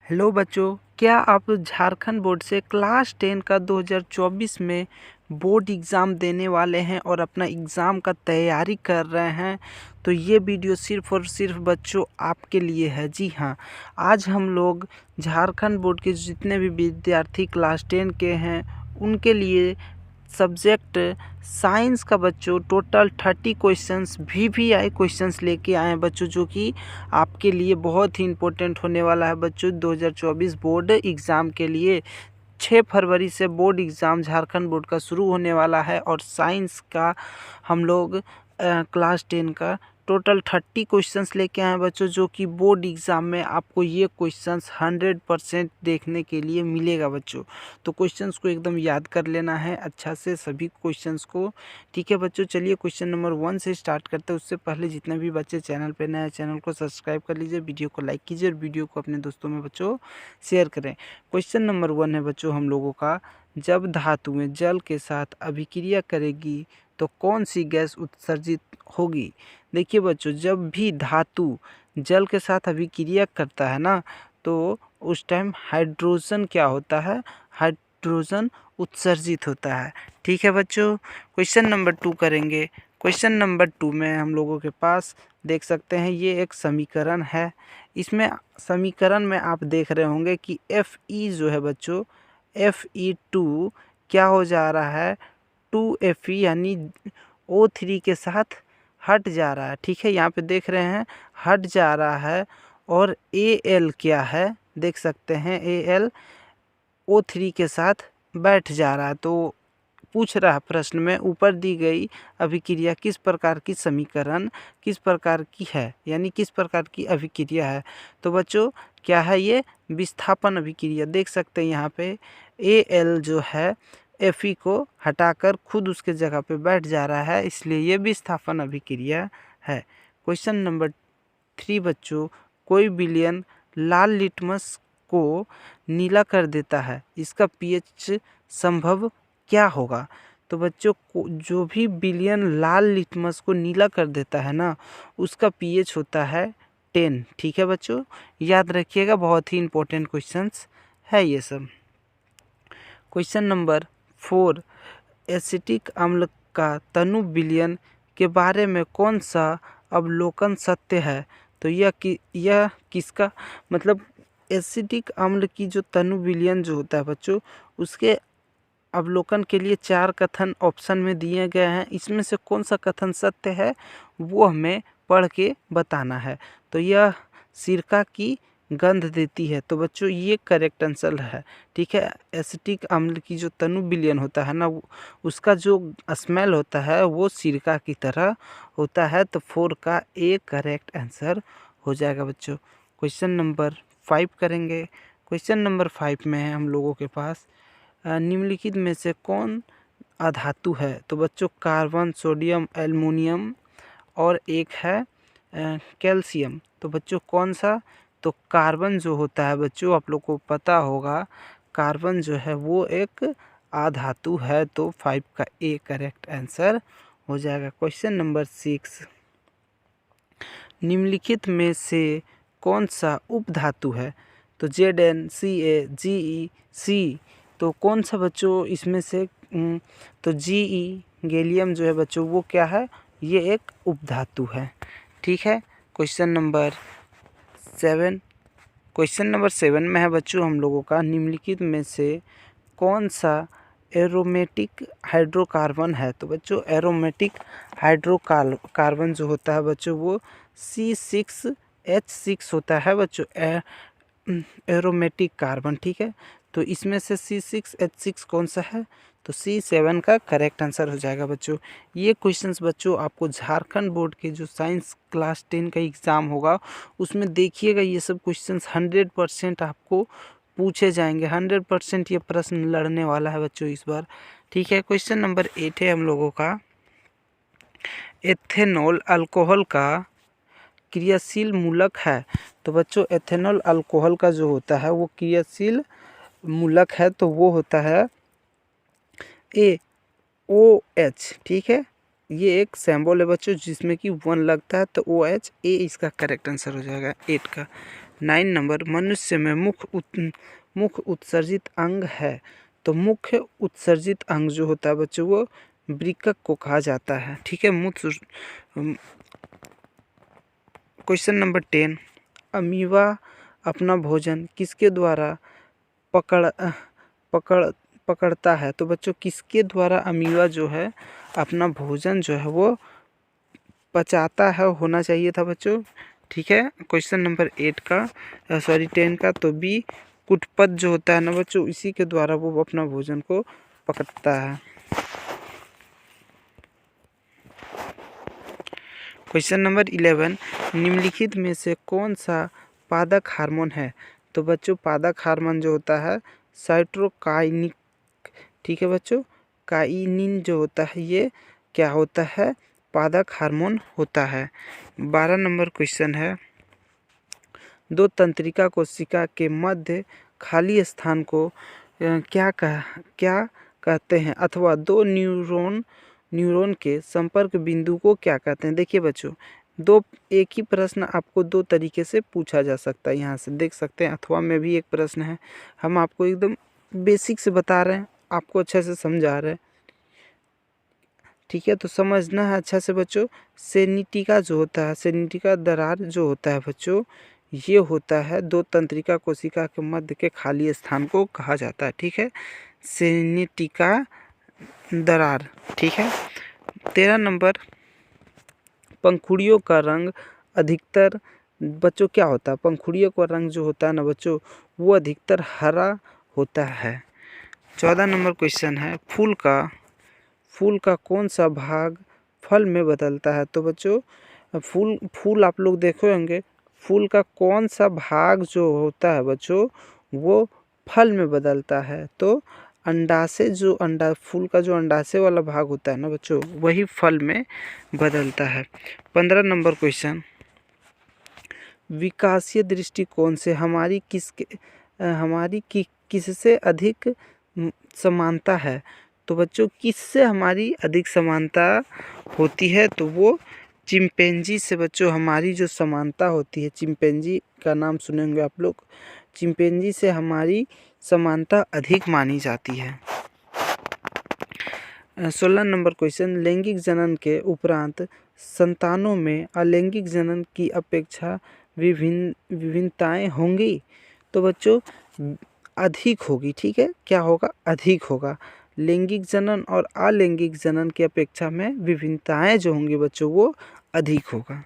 Hello बच्चों, क्या आप झारखंड बोर्ड से क्लास 10 का 2024 में बोर्ड एग्ज़ाम देने वाले हैं और अपना एग्ज़ाम का तैयारी कर रहे हैं? तो ये वीडियो सिर्फ़ और सिर्फ बच्चों आपके लिए है। जी हाँ, आज हम लोग झारखंड बोर्ड के जितने भी विद्यार्थी क्लास 10 के हैं उनके लिए सब्जेक्ट साइंस का बच्चों टोटल 30 क्वेश्चंस VVI क्वेश्चंस लेके आए हैं बच्चों, जो कि आपके लिए बहुत ही इम्पोर्टेंट होने वाला है बच्चों 2024 बोर्ड एग्ज़ाम के लिए। 6 फरवरी से बोर्ड एग्ज़ाम झारखंड बोर्ड का शुरू होने वाला है और साइंस का हम लोग क्लास 10 का टोटल 30 क्वेश्चंस लेके आए हैं बच्चों, जो कि बोर्ड एग्ज़ाम में आपको ये क्वेश्चंस 100% देखने के लिए मिलेगा बच्चों। तो क्वेश्चंस को एकदम याद कर लेना है अच्छा से सभी क्वेश्चंस को। ठीक है बच्चों, चलिए क्वेश्चन नंबर 1 से स्टार्ट करते हैं। उससे पहले जितने भी बच्चे चैनल पे नए हैं चैनल को सब्सक्राइब कर लीजिए, वीडियो को लाइक कीजिए और वीडियो को अपने दोस्तों में बच्चों शेयर करें। क्वेश्चन नंबर 1 है बच्चों हम लोगों का, जब धातुएं जल के साथ अभिक्रिया करेगी तो कौन सी गैस उत्सर्जित होगी? देखिए बच्चों, जब भी धातु जल के साथ अभिक्रिया करता है ना, तो उस टाइम हाइड्रोजन क्या होता है? हाइड्रोजन उत्सर्जित होता है। ठीक है बच्चों, क्वेश्चन नंबर 2 करेंगे। क्वेश्चन नंबर 2 में हम लोगों के पास देख सकते हैं ये एक समीकरण है। इसमें समीकरण में आप देख रहे होंगे कि Fe जो है बच्चों, Fe2 क्या हो जा रहा है? 2Fe यानी O3 के साथ हट जा रहा है। ठीक है, यहाँ पे देख रहे हैं हट जा रहा है। और Al क्या है? देख सकते हैं Al O3 के साथ बैठ जा रहा है। तो पूछ रहा है प्रश्न में, ऊपर दी गई अभिक्रिया किस प्रकार की समीकरण किस प्रकार की है, यानी किस प्रकार की अभिक्रिया है? तो बच्चों क्या है ये? विस्थापन अभिक्रिया। देख सकते हैं यहाँ पे Al जो है Fe को हटाकर खुद उसके जगह पे बैठ जा रहा है, इसलिए ये विस्थापन अभिक्रिया है। क्वेश्चन नंबर 3 बच्चों, कोई विलयन लाल लिटमस को नीला कर देता है, इसका pH संभव क्या होगा? तो बच्चों जो भी विलयन लाल लिटमस को नीला कर देता है ना, उसका pH होता है 10। ठीक है बच्चों, याद रखिएगा, बहुत ही इंपॉर्टेंट क्वेश्चंस है ये सब। क्वेश्चन नंबर 4, एसिटिक अम्ल का तनु विलयन के बारे में कौन सा अवलोकन सत्य है? तो यह किसका मतलब, एसिटिक अम्ल की जो तनु विलयन जो होता है बच्चों, उसके अवलोकन के लिए 4 कथन ऑप्शन में दिए गए हैं। इसमें से कौन सा कथन सत्य है वो हमें पढ़ के बताना है। तो यह सिरका की गंध देती है, तो बच्चों ये करेक्ट आंसर है। ठीक है, एसिटिक अम्ल की जो तनु विलयन होता है ना, उसका जो स्मेल होता है वो सिरका की तरह होता है। तो 4 का ए करेक्ट आंसर हो जाएगा बच्चों। क्वेश्चन नंबर 5 करेंगे। क्वेश्चन नंबर 5 में है हम लोगों के पास, निम्नलिखित में से कौन अधातु है? तो बच्चों कार्बन, सोडियम, एल्युमिनियम और एक है कैल्शियम। तो बच्चों कौन सा? तो कार्बन जो होता है बच्चों, आप लोग को पता होगा, कार्बन जो है वो एक अधातु है। तो 5 का ए करेक्ट आंसर हो जाएगा। क्वेश्चन नंबर 6, निम्नलिखित में से कौन सा उपधातु है? तो ZnCa, तो कौन सा बच्चों इसमें से? तो Ge गैलियम जो है बच्चों वो क्या है? ये एक उपधातु है। ठीक है, क्वेश्चन नंबर 7। क्वेश्चन नंबर 7 में है बच्चों हम लोगों का, निम्नलिखित में से कौन सा एरोमेटिक हाइड्रोकार्बन है? तो बच्चों एरोमेटिक हाइड्रोकार्बन जो होता है बच्चों वो C6H6 होता है बच्चों, एरोमेटिक कार्बन। ठीक है, तो इसमें से C6H6 कौन सा है? तो C7 का करेक्ट आंसर हो जाएगा बच्चों। ये क्वेश्चंस बच्चों आपको झारखंड बोर्ड के जो साइंस क्लास 10 का एग्ज़ाम होगा उसमें देखिएगा, ये सब क्वेश्चंस 100% आपको पूछे जाएंगे। 100% ये प्रश्न लड़ने वाला है बच्चों इस बार। ठीक है, क्वेश्चन नंबर 8 है हम लोगों का, एथेनॉल अल्कोहल का क्रियाशील मूलक है। तो बच्चों एथेनॉल अल्कोहल का जो होता है वो क्रियाशील मूलक है, तो वो होता है AOH। ठीक है, ये एक सिंबल है बच्चों जिसमें कि 1 लगता है, तो OH, ए इसका करेक्ट आंसर हो जाएगा 8 का। 9 नंबर मनुष्य में मुख्य उत्सर्जित अंग है। तो मुख्य उत्सर्जित अंग जो होता है बच्चों वो वृक्क को कहा जाता है। ठीक है। क्वेश्चन नंबर 10, अमीबा अपना भोजन किसके द्वारा पकड़ता है। तो बच्चों किसके द्वारा अमीबा जो है अपना भोजन जो है वो पचाता है, होना चाहिए था बच्चों। ठीक है। क्वेश्चन नंबर 10 का तो बी कुटपद जो होता है ना बच्चों, इसी के द्वारा वो अपना भोजन को पकड़ता है। क्वेश्चन नंबर 11, निम्नलिखित में से कौन सा पादक हार्मोन है। तो बच्चों पादक हार्मोन जो होता है साइटोकाइनिक। ठीक है बच्चों, काइनिन जो होता है ये क्या होता है, पादक हार्मोन होता है। 12 नंबर क्वेश्चन है, दो तंत्रिका कोशिका के मध्य खाली स्थान को क्या कहते हैं, अथवा दो न्यूरॉन के संपर्क बिंदु को क्या कहते हैं। देखिए बच्चों, एक ही प्रश्न आपको दो तरीके से पूछा जा सकता है। यहाँ से देख सकते हैं, अथवा में भी एक प्रश्न है। हम आपको एकदम बेसिक से बता रहे हैं, आपको अच्छे से समझा रहे हैं। ठीक है, तो समझना है अच्छा से बच्चों। सेनिटिका जो होता है, सेनिटिका दरार जो होता है बच्चों, ये होता है दो तंत्रिका कोशिका के मध्य के खाली स्थान को कहा जाता है। ठीक है, सेनिटिका दरार। ठीक है। 13 नंबर, पंखुड़ियों का रंग अधिकतर बच्चों क्या होता है, पंखुड़ियों का रंग जो होता है ना बच्चों वो अधिकतर हरा होता है। 14 नंबर क्वेश्चन है, फूल का कौन सा भाग फल में बदलता है। तो बच्चों फूल आप लोग देखे होंगे, फूल का कौन सा भाग जो होता है बच्चों वो फल में बदलता है। तो अंडाशय जो फूल का जो अंडाशय वाला भाग होता है ना बच्चों वही फल में बदलता है। 15 नंबर क्वेश्चन, विकासीय दृष्टिकोण से हमारी किससे अधिक समानता है। तो बच्चों किससे हमारी अधिक समानता होती है, तो वो चिंपैंजी से बच्चों हमारी जो समानता होती है, चिंपैंजी का नाम सुनेंगे आप लोग, चिंपैंजी से हमारी समानता अधिक मानी जाती है। 16 नंबर क्वेश्चन, लैंगिक जनन के उपरांत संतानों में अलैंगिक जनन की अपेक्षा विभिन्नताएं होंगी। तो बच्चों अधिक होगी। ठीक है, क्या होगा, अधिक होगा। लैंगिक जनन और अलैंगिक जनन की अपेक्षा में विभिन्नताएं जो होंगी बच्चों वो अधिक होगा।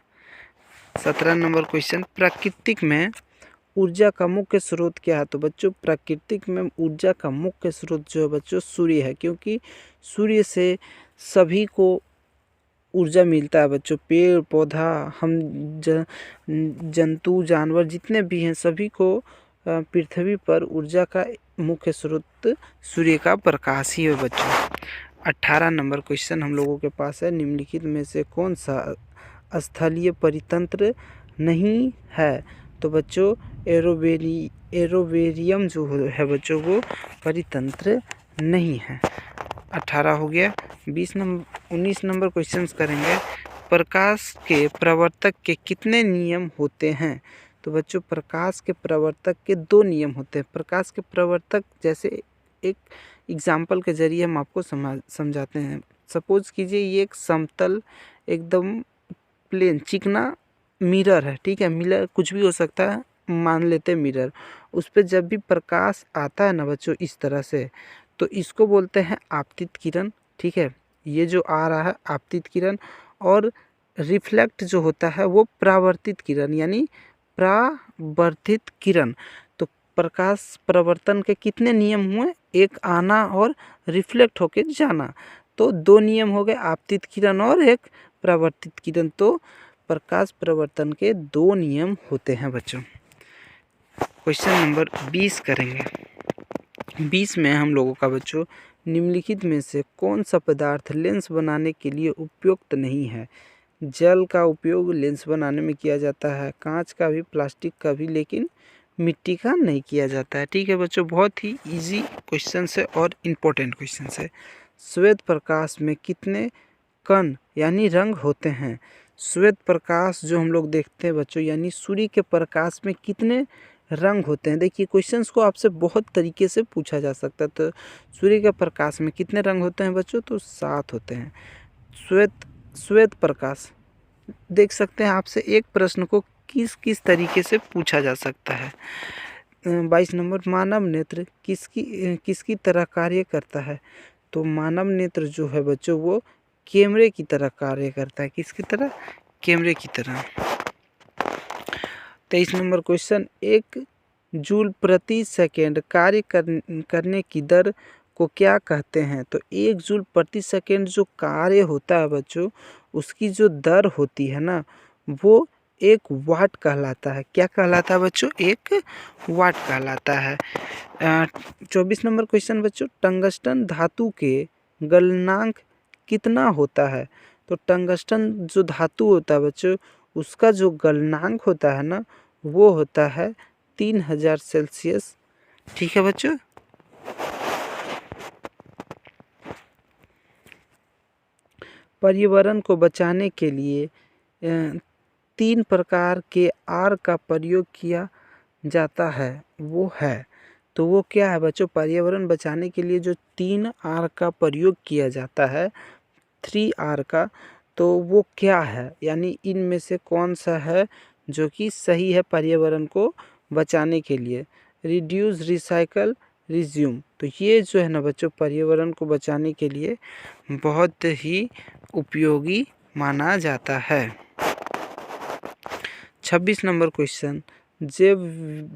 17 नंबर क्वेश्चन, प्राकृतिक में ऊर्जा का मुख्य स्रोत क्या है। तो बच्चों प्राकृतिक में ऊर्जा का मुख्य स्रोत जो है बच्चों सूर्य है, क्योंकि सूर्य से सभी को ऊर्जा मिलता है बच्चों। पेड़ पौधा, हम जंतु जानवर जितने भी हैं सभी को पृथ्वी पर ऊर्जा का मुख्य स्रोत सूर्य का प्रकाश ही है बच्चों। 18 नंबर क्वेश्चन हम लोगों के पास है, निम्नलिखित में से कौन सा स्थलीय परितंत्र नहीं है। तो बच्चों एरोवेरियम जो है बच्चों वो परितंत्र नहीं है। 18 हो गया। 19 नंबर क्वेश्चन करेंगे, प्रकाश के प्रवर्तक के कितने नियम होते हैं। तो बच्चों प्रकाश के प्रवर्तक के 2 नियम होते हैं। प्रकाश के प्रवर्तक जैसे एक एग्जाम्पल के जरिए हम आपको समझाते हैं। सपोज कीजिए ये एक समतल एकदम प्लेन चिकना मिरर है। ठीक है, मिरर कुछ भी हो सकता है, मान लेते हैं मिरर। उस पर जब भी प्रकाश आता है ना बच्चों इस तरह से, तो इसको बोलते हैं आपतित किरण। ठीक है, ये जो आ रहा है आपतित किरण, और रिफ्लेक्ट जो होता है वो परावर्तित किरण यानी परावर्तित किरण। तो प्रकाश प्रवर्तन के कितने नियम हुए, एक आना और रिफ्लेक्ट होके जाना। तो 2 नियम हो गए, आपतित किरण और एक परावर्तित किरण। तो प्रकाश प्रवर्तन के 2 नियम होते हैं बच्चों। क्वेश्चन नंबर 20 करेंगे। 20 में हम लोगों का बच्चों, निम्नलिखित में से कौन सा पदार्थ लेंस बनाने के लिए उपयुक्त नहीं है। जल का उपयोग लेंस बनाने में किया जाता है, कांच का भी, प्लास्टिक का भी, लेकिन मिट्टी का नहीं किया जाता है। ठीक है बच्चों, बहुत ही इजी क्वेश्चन है और इम्पोर्टेंट क्वेश्चन है। श्वेत प्रकाश में कितने कण यानी रंग होते हैं। श्वेत प्रकाश जो हम लोग देखते हैं बच्चों, यानी सूर्य के प्रकाश में कितने रंग होते हैं। देखिए क्वेश्चंस को आपसे बहुत तरीके से पूछा जा सकता है। तो सूर्य के प्रकाश में कितने रंग होते हैं बच्चों? तो 7 होते हैं। श्वेत प्रकाश देख सकते हैं आपसे एक प्रश्न को किस किस तरीके से पूछा जा सकता है। 22 नंबर, मानव नेत्र किसकी तरह कार्य करता है? तो मानव नेत्र जो है बच्चों वो कैमरे की तरह कार्य करता है। किसकी तरह? कैमरे की तरह। 23 नंबर क्वेश्चन, 1 जूल प्रति सेकेंड कार्य करने की दर को क्या कहते हैं? तो 1 जूल प्रति सेकेंड जो कार्य होता है बच्चों, उसकी जो दर होती है ना, वो 1 वाट कहलाता है। क्या कहलाता है बच्चों? 1 वाट कहलाता है। 24 नंबर क्वेश्चन बच्चों, टंगस्टन धातु के गलनांक कितना होता है? तो टंगस्टन जो धातु होता है बच्चों, उसका जो गलनांक होता है ना, वो होता है 3000 सेल्सियस। ठीक है बच्चों। पर्यावरण को बचाने के लिए 3 प्रकार के आर का प्रयोग किया जाता है, वो है, तो वो क्या है बच्चों? पर्यावरण बचाने के लिए जो 3 आर का प्रयोग किया जाता है, 3 आर का, तो वो क्या है? यानी इनमें से कौन सा है जो कि सही है पर्यावरण को बचाने के लिए? Reduce, recycle, resume. तो ये जो है ना बच्चों पर्यावरण को बचाने के लिए बहुत ही उपयोगी माना जाता है। 26 नंबर क्वेश्चन, जैव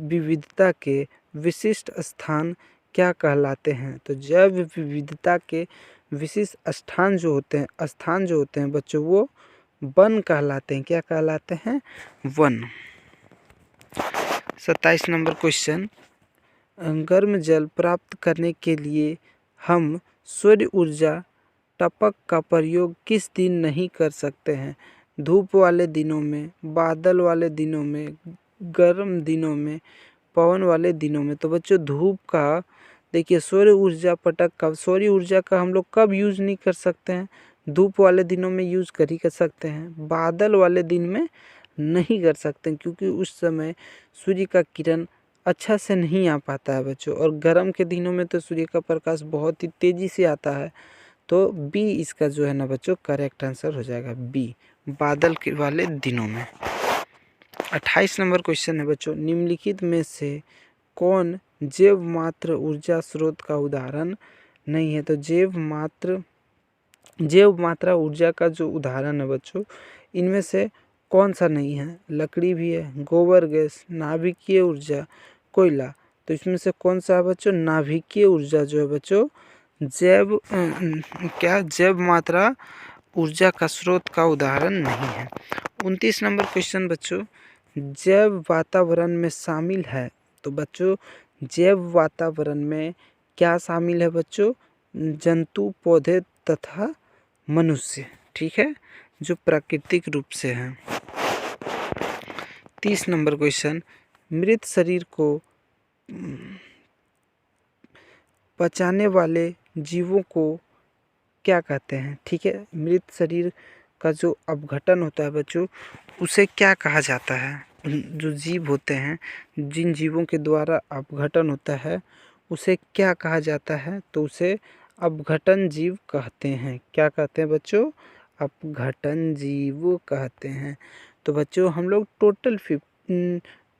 विविधता के विशिष्ट स्थान क्या कहलाते हैं? तो जैव विविधता के विशिष्ट स्थान जो होते हैं बच्चों, वो वन कहलाते हैं। क्या कहलाते हैं? वन। 27 नंबर क्वेश्चन, गर्म जल प्राप्त करने के लिए हम सौर ऊर्जा टपक का प्रयोग किस दिन नहीं कर सकते हैं? धूप वाले दिनों में, बादल वाले दिनों में, गर्म दिनों में, पवन वाले दिनों में। तो बच्चों धूप का, देखिए सौर ऊर्जा का हम लोग कब यूज़ नहीं कर सकते हैं? धूप वाले दिनों में यूज़ कर सकते हैं। बादल वाले दिन में नहीं कर सकते हैं, क्योंकि उस समय सूर्य का किरण अच्छा से नहीं आ पाता है बच्चों। और गर्म के दिनों में तो सूर्य का प्रकाश बहुत ही तेज़ी से आता है। तो बी इसका जो है ना बच्चों करेक्ट आंसर हो जाएगा, बी, बादल के वाले दिनों में। 28 नंबर क्वेश्चन है बच्चों, निम्नलिखित में से कौन जैव मात्र ऊर्जा स्रोत का उदाहरण नहीं है? तो जैव मात्रा ऊर्जा का जो उदाहरण है बच्चों, इनमें से कौन सा नहीं है? लकड़ी भी है, गोबर गैस, नाभिकीय ऊर्जा, कोयला। तो इसमें से कौन सा है बच्चों? नाभिकीय ऊर्जा जो है बच्चों जैव मात्रा ऊर्जा का स्रोत का उदाहरण नहीं है। 29 नंबर क्वेश्चन बच्चों, जैव वातावरण में शामिल है। तो बच्चों जैव वातावरण में क्या शामिल है बच्चों? जंतु, पौधे तथा मनुष्य। ठीक है, जो प्राकृतिक रूप से हैं। 30 नंबर क्वेश्चन, मृत शरीर को पचाने वाले जीवों को क्या कहते हैं? ठीक है, मृत शरीर का जो अपघटन होता है बच्चों, उसे क्या कहा जाता है? जो जीव होते हैं, जिन जीवों के द्वारा अपघटन होता है, उसे क्या कहा जाता है? तो उसे अपघटन जीव कहते हैं। क्या कहते हैं बच्चों? अपघटन जीव कहते हैं। तो बच्चों हम लोग टोटल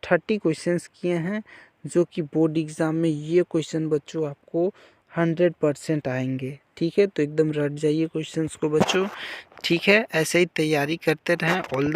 30 क्वेश्चंस किए हैं, जो कि बोर्ड एग्ज़ाम में ये क्वेश्चन बच्चों आपको 100% आएंगे। ठीक है, तो एकदम रट जाइए क्वेश्चंस को बच्चों। ठीक है, ऐसे ही तैयारी करते रहें। ऑल